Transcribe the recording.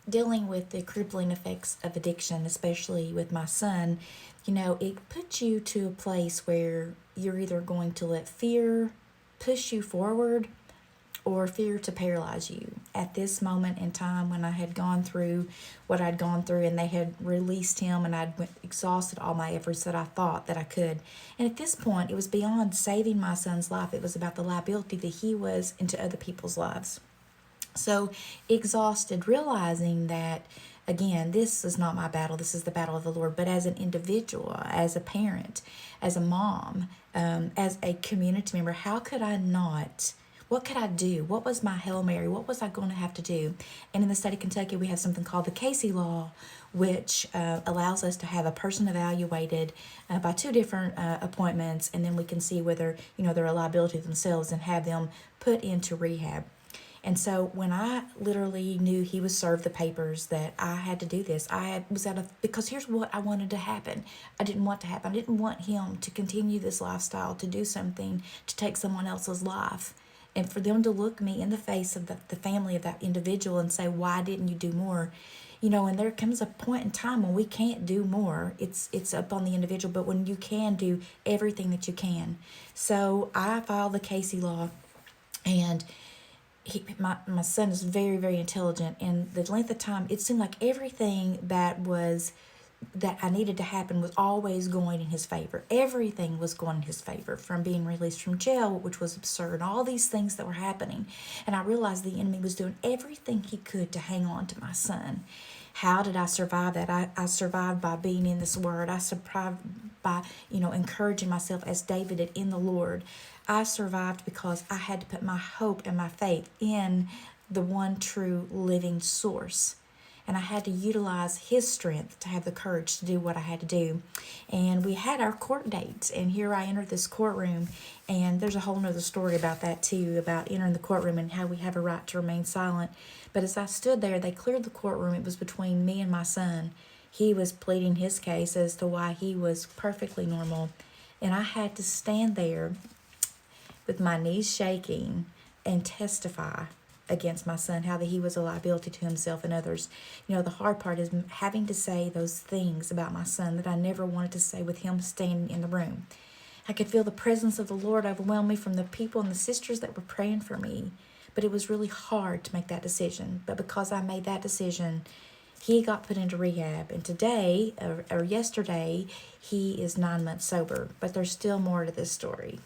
dealing with the crippling effects of addiction, especially with my son, it puts you to a place where you're either going to let fear push you forward or fear to paralyze you. At this moment in time, when I had gone through what I'd gone through and they had released him, and I'd exhausted all my efforts that I thought that I could. And at this point, it was beyond saving my son's life. It was about the liability that he was into other people's lives. So exhausted, realizing that, again, this is not my battle, this is the battle of the Lord. But as an individual, as a parent, as a mom, as a community member, how could I not? What could I do? What was my Hail Mary? What was I going to have to do? And in the state of Kentucky, we have something called the Casey Law, which allows us to have a person evaluated by two different appointments, and then we can see whether they're a liability to themselves and have them put into rehab. And so when I literally knew he was served the papers that I had to do this, because here's what I wanted to happen. I didn't want to happen. I didn't want him to continue this lifestyle, to do something, to take someone else's life. And for them to look me in the face of the family of that individual and say, why didn't you do more? And there comes a point in time when we can't do more. It's up on the individual, but when you can do everything that you can. So I filed the Casey Law, and my son is very, very intelligent, and the length of time, it seemed like everything that I needed to happen was always going in his favor. Everything was going in his favor, from being released from jail, which was absurd, all these things that were happening. And I realized the enemy was doing everything he could to hang on to my son. How did I survive that? I survived by being in this word. I survived by, encouraging myself as David did in the Lord. I survived because I had to put my hope and my faith in the one true living source. And I had to utilize his strength to have the courage to do what I had to do. And we had our court dates, and here I entered this courtroom, and there's a whole nother story about that too, about entering the courtroom and how we have a right to remain silent. But as I stood there, they cleared the courtroom. It was between me and my son. He was pleading his case as to why he was perfectly normal. And I had to stand there with my knees shaking and testify against my son, how that he was a liability to himself and others. The hard part is having to say those things about my son that I never wanted to say with him standing in the room. I could feel the presence of the Lord overwhelm me from the people and the sisters that were praying for me. But it was really hard to make that decision. But because I made that decision, he got put into rehab. And today, or yesterday, he is 9 months sober. But there's still more to this story.